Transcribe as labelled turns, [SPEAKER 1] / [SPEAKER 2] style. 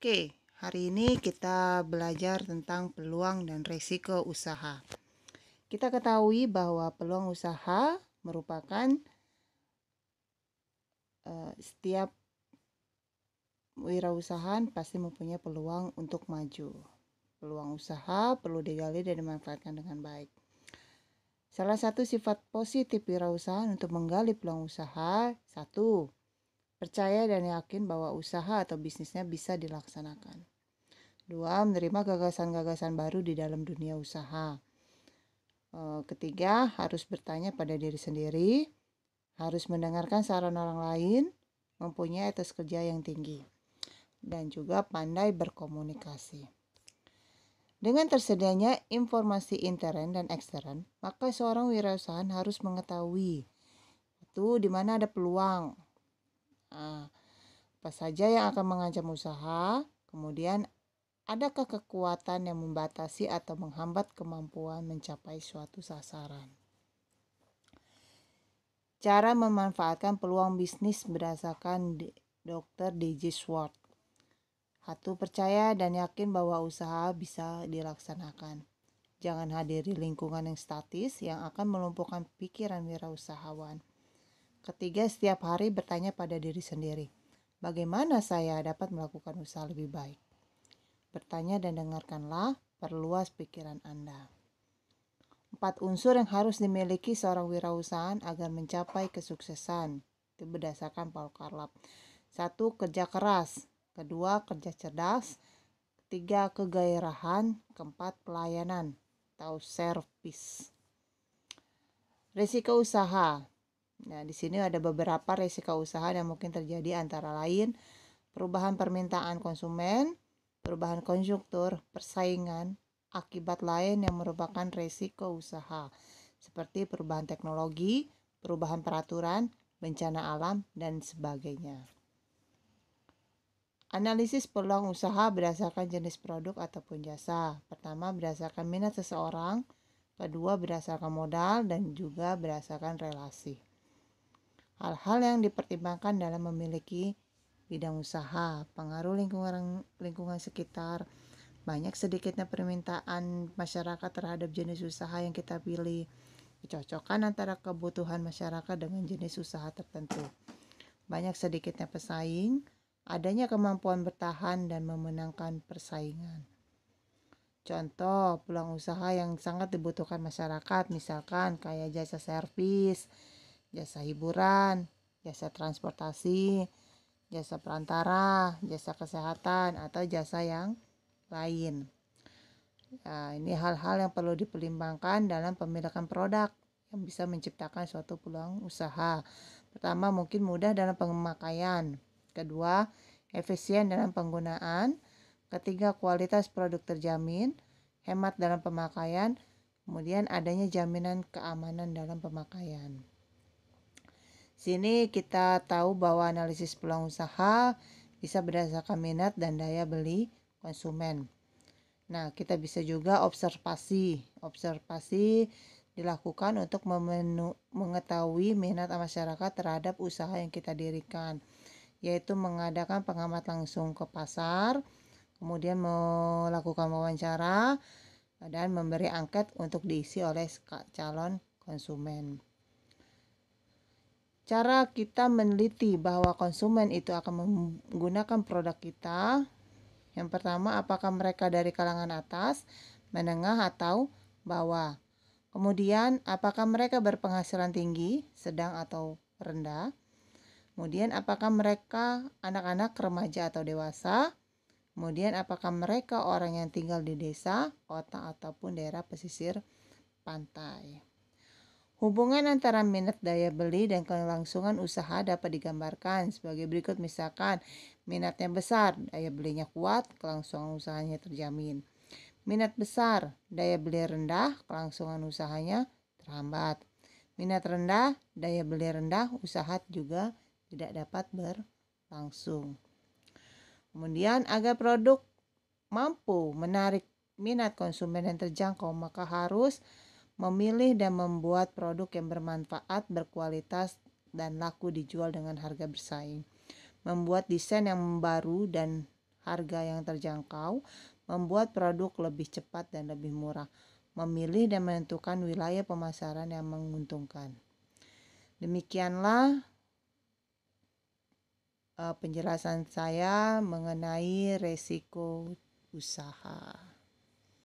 [SPEAKER 1] Oke, hari ini kita belajar tentang peluang dan risiko usaha. Kita ketahui bahwa peluang usaha merupakan setiap wirausahaan pasti mempunyai peluang untuk maju. Peluang usaha perlu digali dan dimanfaatkan dengan baik. Salah satu sifat positif wirausahaan untuk menggali peluang usaha, 1. Percaya dan yakin bahwa usaha atau bisnisnya bisa dilaksanakan. 2. Menerima gagasan-gagasan baru di dalam dunia usaha. Ketiga, harus bertanya pada diri sendiri, harus mendengarkan saran orang lain, mempunyai etos kerja yang tinggi, dan juga pandai berkomunikasi. Dengan tersedianya informasi intern dan ekstern, maka seorang wirausahaan harus mengetahui itu di mana ada peluang. Apa saja yang akan mengancam usaha, kemudian adakah kekuatan yang membatasi atau menghambat kemampuan mencapai suatu sasaran. Cara memanfaatkan peluang bisnis berdasarkan Dr. D.J. Schwartz. 1. Percaya dan yakin bahwa usaha bisa dilaksanakan. Jangan hadiri lingkungan yang statis yang akan melumpuhkan pikiran wirausahawan. Ketiga, setiap hari bertanya pada diri sendiri, bagaimana saya dapat melakukan usaha lebih baik? Bertanya dan dengarkanlah, perluas pikiran Anda. 4 unsur yang harus dimiliki seorang wirausahaan agar mencapai kesuksesan. Itu berdasarkan Paul Carlap. 1. Kerja keras. 2. Kerja cerdas. 3. Kegairahan. 4. Pelayanan atau service. Risiko usaha. Nah, di sini ada beberapa risiko usaha yang mungkin terjadi, antara lain perubahan permintaan konsumen, perubahan konjuktur, persaingan, akibat lain yang merupakan risiko usaha, seperti perubahan teknologi, perubahan peraturan, bencana alam, dan sebagainya. Analisis peluang usaha berdasarkan jenis produk ataupun jasa. Pertama, berdasarkan minat seseorang. Kedua, berdasarkan modal, dan juga berdasarkan relasi. Hal-hal yang dipertimbangkan dalam memiliki bidang usaha, pengaruh lingkungan sekitar, banyak sedikitnya permintaan masyarakat terhadap jenis usaha yang kita pilih, kecocokan antara kebutuhan masyarakat dengan jenis usaha tertentu, banyak sedikitnya pesaing, adanya kemampuan bertahan dan memenangkan persaingan. Contoh peluang usaha yang sangat dibutuhkan masyarakat, misalkan kayak jasa servis, jasa hiburan, jasa transportasi, jasa perantara, jasa kesehatan, atau jasa yang lain. Nah, ini hal-hal yang perlu dipertimbangkan dalam pemilihan produk yang bisa menciptakan suatu peluang usaha. Pertama, mungkin mudah dalam pemakaian. Kedua, efisien dalam penggunaan. Ketiga, kualitas produk terjamin, hemat dalam pemakaian. Kemudian adanya jaminan keamanan dalam pemakaian. Sini kita tahu bahwa analisis peluang usaha bisa berdasarkan minat dan daya beli konsumen. Nah, kita bisa juga observasi. Observasi dilakukan untuk mengetahui minat masyarakat terhadap usaha yang kita dirikan, yaitu mengadakan pengamat langsung ke pasar, kemudian melakukan wawancara, dan memberi angket untuk diisi oleh calon konsumen. Cara kita meneliti bahwa konsumen itu akan menggunakan produk kita. Yang pertama, apakah mereka dari kalangan atas, menengah, atau bawah. Kemudian, apakah mereka berpenghasilan tinggi, sedang, atau rendah. Kemudian, apakah mereka anak-anak, remaja, atau dewasa. Kemudian, apakah mereka orang yang tinggal di desa, kota, ataupun daerah pesisir pantai. Hubungan antara minat daya beli dan kelangsungan usaha dapat digambarkan sebagai berikut. Misalkan minatnya besar, daya belinya kuat, kelangsungan usahanya terjamin. Minat besar, daya beli rendah, kelangsungan usahanya terhambat. Minat rendah, daya beli rendah, usaha juga tidak dapat berlangsung. Kemudian agar produk mampu menarik minat konsumen dan terjangkau, maka harus memilih dan membuat produk yang bermanfaat, berkualitas, dan laku dijual dengan harga bersaing. Membuat desain yang baru dan harga yang terjangkau, membuat produk lebih cepat dan lebih murah, memilih dan menentukan wilayah pemasaran yang menguntungkan. Demikianlah penjelasan saya mengenai resiko usaha.